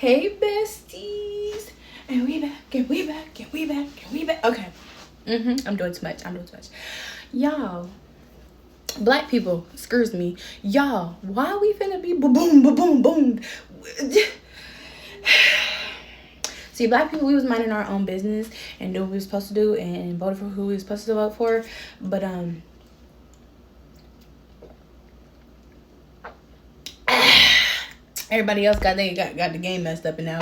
Hey besties, and we back, and we back, and we back, and we back. Okay, I'm doing too much. Y'all, black people, excuse me, y'all. Why we finna be boom, boom, boom? See, black people, we was minding our own business and doing what we was supposed to do and voted for who we was supposed to vote for, but everybody else got the game messed up, and now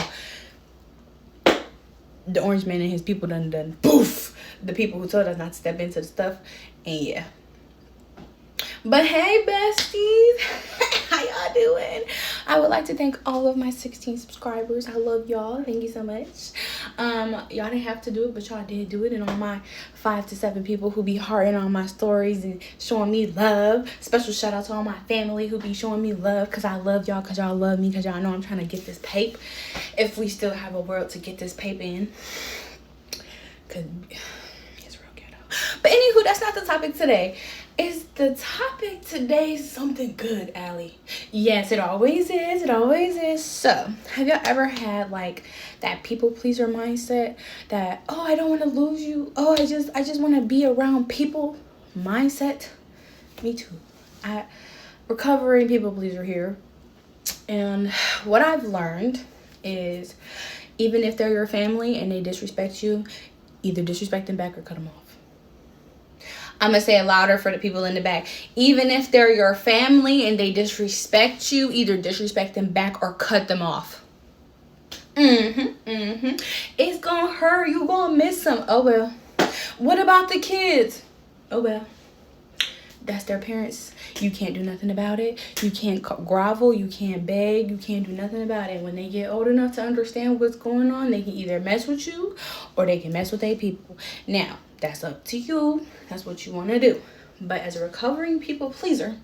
the orange man and his people done poof the people who told us not to step into the stuff. And yeah, but hey besties, how y'all doing? I would like to thank all of my 16 subscribers. I love y'all. Thank you so much. Y'all didn't have to do it, but y'all did do it. And all my 5 to 7 people who be hearting on my stories and showing me love. Special shout out to all my family who be showing me love, because I love y'all, because y'all love me, because y'all know I'm trying to get this pape, if we still have a world to get this pape in, because it's real ghetto. But anywho, that's not the topic today. Is the topic today something good, Allie? Yes, it always is. It always is. So, have y'all ever had like that people pleaser mindset? That, oh, I don't want to lose you. Oh, I just want to be around people mindset. Me too. Recovering people pleaser here. And what I've learned is, even if they're your family and they disrespect you, either disrespect them back or cut them off. I'm going to say it louder for the people in the back. Even if they're your family and they disrespect you, either disrespect them back or cut them off. It's going to hurt. You're going to miss them. Oh, well. What about the kids? Oh, well. That's their parents. You can't do nothing about it. You can't grovel. You can't beg. You can't do nothing about it. When they get old enough to understand what's going on, they can either mess with you or they can mess with their people. Now, that's up to you. That's what you want to do. But as a recovering people pleaser,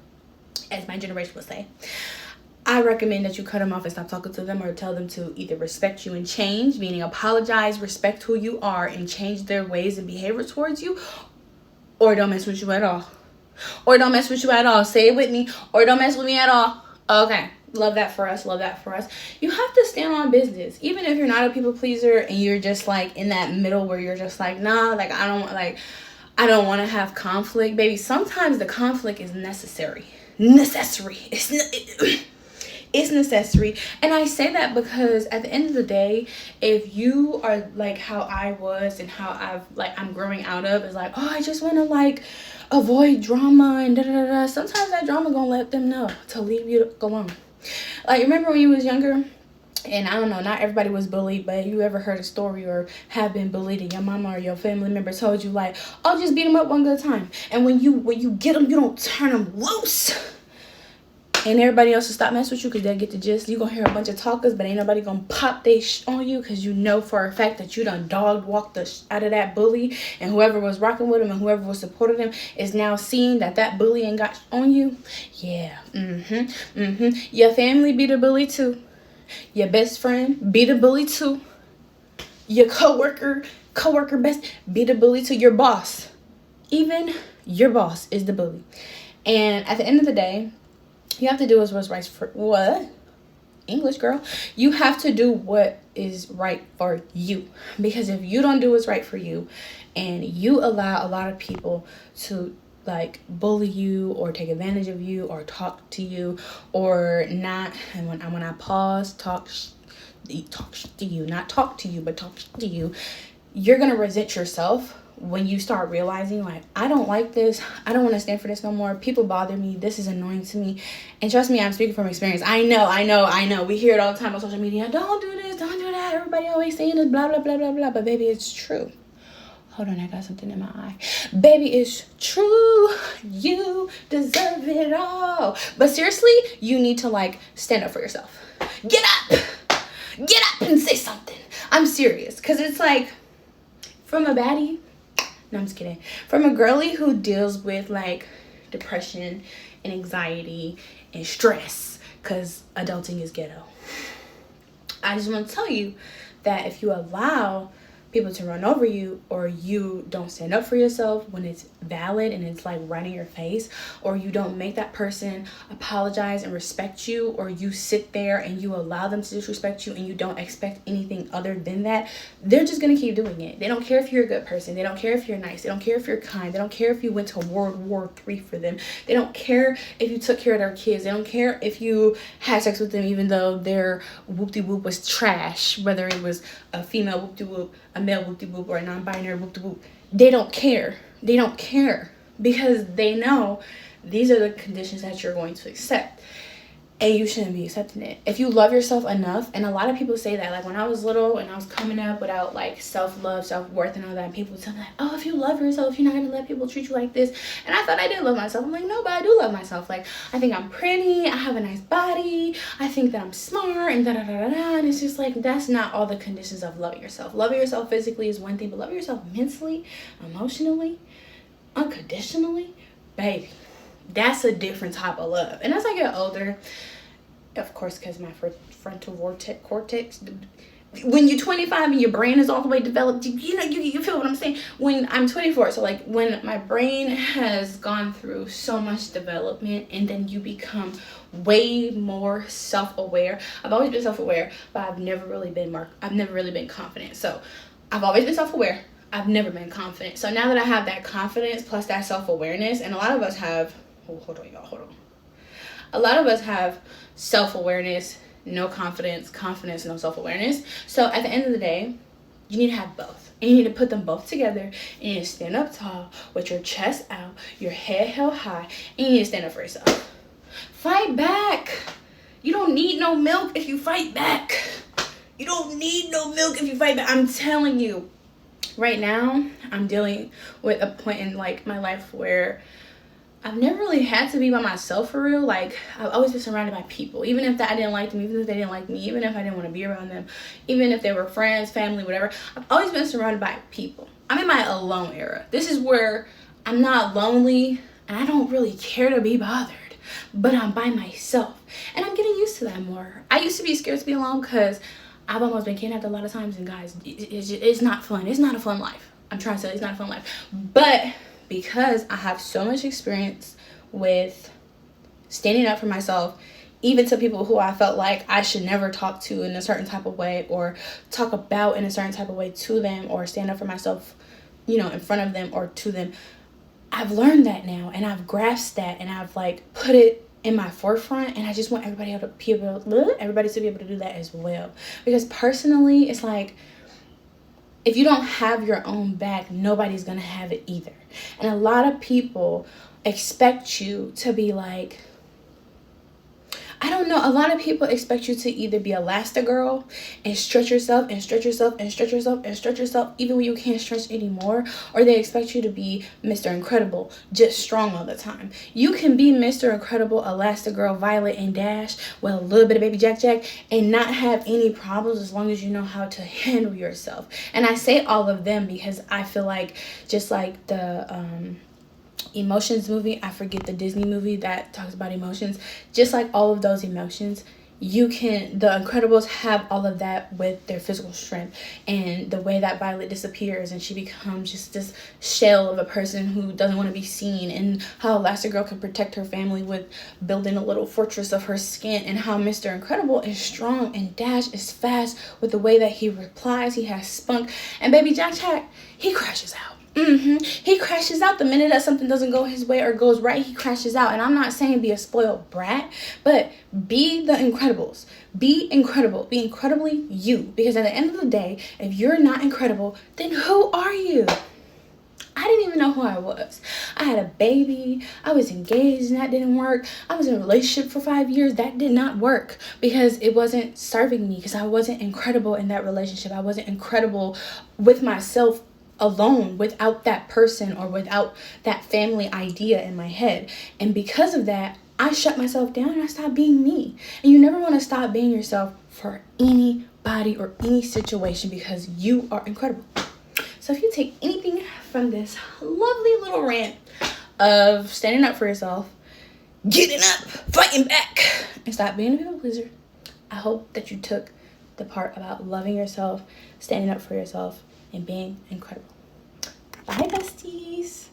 as my generation would say, I recommend that you cut them off and stop talking to them, or tell them to either respect you and change, meaning apologize, respect who you are, and change their ways and behavior towards you, or don't mess with you at all. Or don't mess with you at all. Say it with me. Or don't mess with me at all. Okay. Love that for us. Love that for us. You have to stand on business. Even if you're not a people pleaser and you're just like in that middle where you're just like, nah, like I don't want to have conflict. Baby, sometimes the conflict is necessary. It's necessary. And I say that because at the end of the day, if you are like how I was and how I'm growing out of, is like, oh, I just want to like avoid drama and da-da-da-da. Sometimes that drama gonna let them know to leave you alone. Like, remember when you was younger? And I don't know, not everybody was bullied, but you ever heard a story or have been bullied and your mama or your family member told you like, oh, just beat them up one good time. And when you get them, you don't turn them loose. And everybody else will stop messing with you because they'll get the gist. You gonna hear a bunch of talkers, but ain't nobody gonna pop they on you, because you know for a fact that you done dog walked out of that bully, and whoever was rocking with him and whoever was supporting him is now seeing that bully ain't got on you. Yeah. Your family be the bully too. Your best friend be the bully too. Your coworker best be the bully too. Your boss, even your boss is the bully. And at the end of the day, you have to do what's right for what? English, girl. You have to do what is right for you. Because if you don't do what's right for you, and you allow a lot of people to like bully you or take advantage of you or talk to you or not, and when I pause, talk to you, not talk to you, but talk to you, you're gonna resent yourself when you start realizing, like, I don't like this. I don't want to stand for this no more. People bother me. This is annoying to me. And trust me, I'm speaking from experience. I know. We hear it all the time on social media. Don't do this. Don't do that. Everybody always saying this, blah, blah, blah, blah, blah. But baby, it's true. Hold on, I got something in my eye. Baby, it's true. You deserve it all. But seriously, you need to, like, stand up for yourself. Get up and say something. I'm serious. Because it's like, from a baddie, no, I'm just kidding. From a girly who deals with like depression and anxiety and stress, because adulting is ghetto. I just want to tell you that if you allow people to run over you, or you don't stand up for yourself when it's valid and it's like right in your face, or you don't make that person apologize and respect you, or you sit there and you allow them to disrespect you and you don't expect anything other than that, they're just gonna keep doing it. They don't care if you're a good person. They don't care if you're nice. They don't care if you're kind. They don't care if you went to World War III for them. They don't care if you took care of their kids. They don't care if you had sex with them even though their whoop-de-whoop was trash, whether it was a female whoop-de-whoop, a male whoop-de-whoop, or a non-binary whoop-de-whoop. They don't care. They don't care because they know these are the conditions that you're going to accept. And you shouldn't be accepting it. If you love yourself enough, and a lot of people say that, like when I was little and I was coming up without like self-love, self-worth and all that, people would tell me like, oh, if you love yourself, you're not gonna let people treat you like this. And I thought I did love myself. I'm like, no, but I do love myself. Like, I think I'm pretty, I have a nice body, I think that I'm smart, and da-da-da-da-da. And it's just like, that's not all the conditions of loving yourself. Loving yourself physically is one thing, but loving yourself mentally, emotionally, unconditionally, baby, that's a different type of love. And as I get older, of course, because my frontal cortex, when you're 25 and your brain is all the way developed, you feel what I'm saying? When I'm 24, so like when my brain has gone through so much development and then you become way more self-aware. I've always been self-aware, but I've never really been confident. So I've always been self-aware. I've never been confident. So now that I have that confidence plus that self-awareness, and a lot of us have, hold on. A lot of us have self-awareness, no confidence, no self-awareness. So at the end of the day, you need to have both. And you need to put them both together. And you need to stand up tall with your chest out, your head held high, and you need to stand up for yourself. Fight back. You don't need no milk if you fight back. You don't need no milk if you fight back. I'm telling you, right now, I'm dealing with a point in like my life where I've never really had to be by myself for real. Like, I've always been surrounded by people. Even if I didn't like them, even if they didn't like me, even if I didn't want to be around them, even if they were friends, family, whatever. I've always been surrounded by people. I'm in my alone era. This is where I'm not lonely and I don't really care to be bothered. But I'm by myself. And I'm getting used to that more. I used to be scared to be alone because I've almost been kidnapped a lot of times. And guys, it's not fun. It's not a fun life. I'm trying to tell you, it's not a fun life. But because I have so much experience with standing up for myself, even to people who I felt like I should never talk to in a certain type of way or talk about in a certain type of way to them or stand up for myself, in front of them or to them. I've learned that now and I've grasped that and I've like put it in my forefront, and I just want everybody to be able to do that as well. Because personally, it's like, if you don't have your own back, nobody's gonna have it either. And a lot of people expect you to be like, I don't know, a lot of people expect you to either be Elastigirl and stretch yourself and stretch yourself and stretch yourself and stretch yourself even when you can't stretch anymore, or they expect you to be Mr. Incredible, just strong all the time. You can be Mr. Incredible, Elastigirl, Violet, and Dash with a little bit of Baby Jack and not have any problems as long as you know how to handle yourself. And I say all of them because I feel like, just like the Emotions movie, I forget the Disney movie that talks about emotions, just like all of those emotions, the Incredibles have all of that with their physical strength, and the way that Violet disappears and she becomes just this shell of a person who doesn't want to be seen, and how Elastigirl can protect her family with building a little fortress of her skin, and how Mr. Incredible is strong and Dash is fast with the way that he replies. He has spunk, and Baby Jack, he crashes out. He crashes out the minute that something doesn't go his way or goes right. He crashes out. And I'm not saying be a spoiled brat, but be the Incredibles. Be incredible. Be incredibly you. Because at the end of the day, if you're not incredible, then who are you? I didn't even know who I was. I had a baby. I was engaged and that didn't work. I was in a relationship for 5 years. That did not work because it wasn't serving me, because I wasn't incredible in that relationship. I wasn't incredible with myself alone, without that person or without that family idea in my head. And because of that, I shut myself down and I stopped being me. And you never want to stop being yourself for anybody or any situation, because you are incredible. So if you take anything from this lovely little rant of standing up for yourself, getting up, fighting back, and stop being a people pleaser, I hope that you took the part about loving yourself, standing up for yourself, and being incredible. Bye, besties.